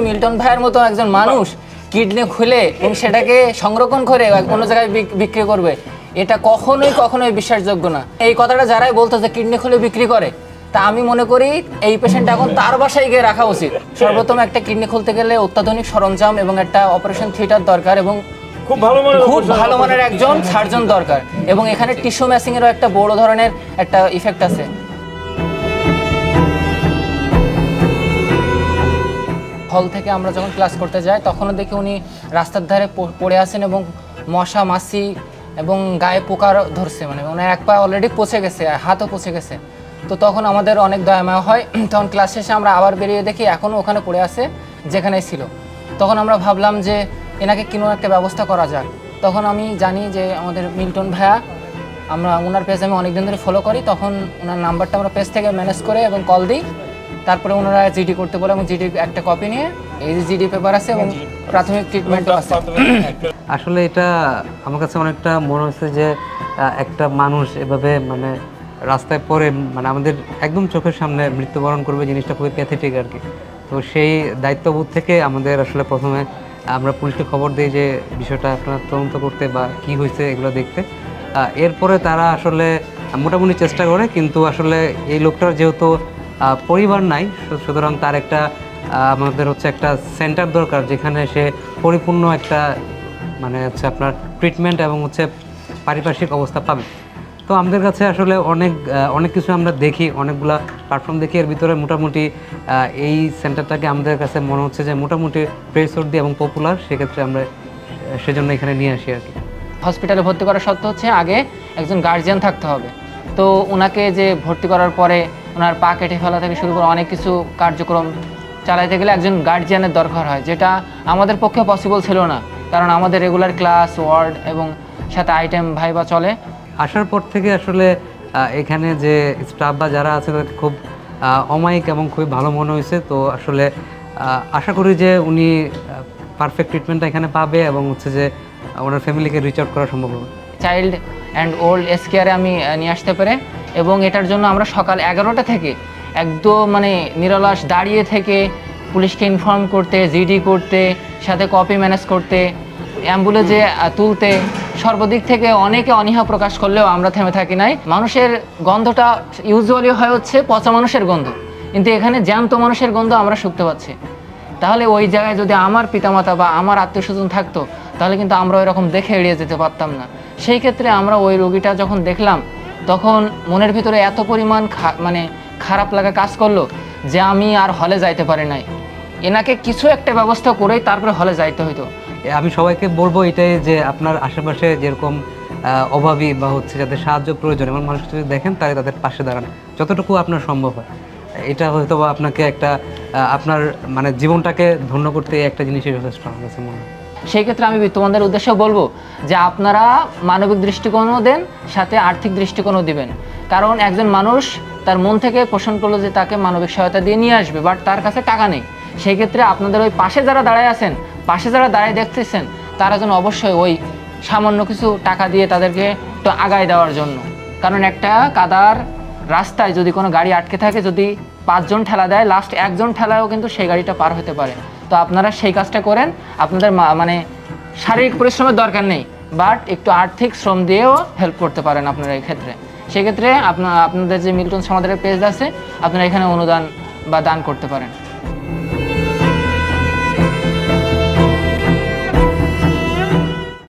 Milton ভাইয়ের মতো একজন মানুষ কিডনি খুলে এবং সেটাকে সংরক্ষণ করে কোনো জায়গায় বিক্রি করবে, এটা কখনোই বিশ্বাসযোগ্য না। এই কথাটা যারাই বলতো যে কিডনি খুলে বিক্রি করে, তা আমি মনে করি এই পেশেন্ট এখন তার বাসায় গিয়ে রাখা উচিত। সর্বপ্রথম একটা কিডনি খুলতে গেলে অত্যাধুনিক সরঞ্জাম এবং একটা অপারেশন থিয়েটার দরকার এবং খুব ভালো মানের একজন সার্জন দরকার, এবং এখানে টিস্যু ম্যাচিং এরও একটা বড় ধরনের একটা ইফেক্ট আছে। হল থেকে আমরা যখন ক্লাস করতে যাই তখনও দেখি উনি রাস্তার ধারে পড়ে আছেন এবং মশা মাছি এবং গায়ে পোকা ধরছে, মানে ওনার এক পা অলরেডি পচে গেছে, হাতও পচে গেছে। তো তখন আমাদের অনেক দয়াময় হয়। তখন ক্লাস শেষে আমরা আবার বেরিয়ে দেখি এখনও ওখানে পড়ে আছে যেখানে ছিল। তখন আমরা ভাবলাম যে এনাকে কোনো একটা ব্যবস্থা করা যাক। তখন আমি জানি যে আমাদের মিল্টন ভাইয়া, আমরা ওনার পেজ আমি অনেকদিন ধরে ফলো করি, তখন ওনার নাম্বারটা আমরা পেজ থেকে ম্যানেজ করে এবং কল দিই। তারপরে ওনারা জিডি করতে বলে এবং জিডির একটা কপি নিয়ে, এই যে জিডি পেপার আছে এবং প্রাথমিক ট্রিটমেন্টও আছে। আসলে এটা আমার কাছে অনেকটা মনে হচ্ছে যে একটা মানুষ এভাবে মানে রাস্তায় পড়ে মানে আমাদের একদম চোখের সামনে মৃত্যুবরণ করবে, জিনিসটা খুবই প্যাথেটিক আর কি। তো সেই দায়িত্ববোধ থেকে আমাদের আসলে প্রথমে আমরা পুলিশকে খবর দিই যে বিষয়টা আপনার তদন্ত করতে বা কি হয়েছে এগুলো দেখতে। এরপরে তারা আসলে মোটামুটি চেষ্টা করে, কিন্তু আসলে এই লোকটার যেহেতু পরিবার নাই, সুতরাং তার একটা আমাদের হচ্ছে একটা সেন্টার দরকার যেখানে সে পরিপূর্ণ একটা মানে হচ্ছে আপনার ট্রিটমেন্ট এবং হচ্ছে পারিপার্শ্বিক অবস্থা পাবে। তো আমাদের কাছে আসলে অনেক কিছু আমরা দেখি, অনেকগুলা প্ল্যাটফর্ম দেখি, এর ভিতরে মোটামুটি এই সেন্টারটাকে আমাদের কাছে মনে হচ্ছে যে মোটামুটি প্রেসর্দি এবং পপুলার, সেক্ষেত্রে আমরা সেজন্য এখানে নিয়ে আসি আর কি। হসপিটালে ভর্তি করার শর্ত হচ্ছে আগে একজন গার্জিয়ান থাকতে হবে। তো ওনাকে যে ভর্তি করার পরে ওনার পা কেটে ফেলা থেকে শুরু করে অনেক কিছু কার্যক্রম চালাতে গেলে একজন গার্জিয়ানের দরকার হয়, যেটা আমাদের পক্ষে পসিবল ছিল না, কারণ আমাদের রেগুলার ক্লাস ওয়ার্ড এবং সাথে আইটেম ভাইবা চলে। আসার পর থেকে আসলে এখানে যে স্টাফ বা যারা আছে তাদের খুব অমায়িক এবং খুবই ভালো মনে হয়েছে। তো আসলে আশা করি যে উনি পারফেক্ট ট্রিটমেন্টটা এখানে পাবে এবং হচ্ছে যে ওনার ফ্যামিলিকে রিচ আউট করা সম্ভব হবে। চাইল্ড অ্যান্ড ওল্ড এজ কেয়ারে আমি নিয়ে আসতে পারে, এবং এটার জন্য আমরা সকাল 11টা থেকে একদম মানে নিরলস দাঁড়িয়ে থেকে পুলিশকে ইনফর্ম করতে, জিডি করতে, সাথে কপি ম্যানেজ করতে, অ্যাম্বুলেন্সে তুলতে, সর্বদিক থেকে অনেকে অনীহা প্রকাশ করলেও আমরা থেমে থাকি নাই। মানুষের গন্ধটা ইউজুয়ালি হয় হচ্ছে পচা মানুষের গন্ধ, কিন্তু এখানে জ্যান্ত মানুষের গন্ধ আমরা শুকতে পাচ্ছি। তাহলে ওই জায়গায় যদি আমার পিতামাতা বা আমার আত্মীয় স্বজন থাকতো তাহলে কিন্তু আমরা ওই রকম দেখে এড়িয়ে যেতে পারতাম না। সেই ক্ষেত্রে আমরা ওই রোগীটা যখন দেখলাম তখন মনের ভিতরে এত পরিমাণ মানে খারাপ লাগা কাজ করলো যে আমি আর হলে যাইতে পারি নাই। এনাকে কিছু একটা ব্যবস্থা করেই তারপরে হলে যাইতে হইতো। আমি সবাইকে বলবো এটাই যে আপনার আশেপাশে যেরকম অভাবী বা হচ্ছে যাদের সাহায্য প্রয়োজন এমন মানুষ যদি দেখেন তাহলে তাদের পাশে দাঁড়ান যতটুকু আপনার সম্ভব হয়। এটা হয়তো বা আপনাকে একটা আপনার মানে জীবনটাকে ধন্য করতে একটা জিনিসই যথেষ্ট আমার কাছে মনে হয়। সেই ক্ষেত্রে আমি তোমাদের উদ্দেশ্যে বলবো যে আপনারা মানবিক দৃষ্টিকোণও দেন, সাথে আর্থিক দৃষ্টিকোণও দিবেন। কারণ একজন মানুষ তার মন থেকে পোষণ করলো যে তাকে মানবিক সহায়তা দিয়ে নিয়ে আসবে, বাট তার কাছে টাকা নেই। সেই ক্ষেত্রে আপনাদের ওই পাশে যারা দাঁড়ায় আছেন, পাশে যারা দাঁড়ায় দেখতেছেন, তারা যেন অবশ্যই ওই সামান্য কিছু টাকা দিয়ে তাদেরকে একটু আগায় দেওয়ার জন্য। কারণ একটা কাদার রাস্তায় যদি কোনো গাড়ি আটকে থাকে, যদি 5 জন ঠেলা দেয়, লাস্ট 1 জন ঠেলায়ও কিন্তু সেই গাড়িটা পার হতে পারে। তো আপনারা সেই কাজটা করেন। আপনাদের মানে শারীরিক পরিশ্রমের দরকার নেই, বাট একটু আর্থিক শ্রম দিয়েও হেল্প করতে পারেন আপনারা এই ক্ষেত্রে। সেক্ষেত্রে আপনাদের যে মিল্টন সমাধানের পেজ আছে আপনারা এখানে অনুদান বা দান করতে পারেন।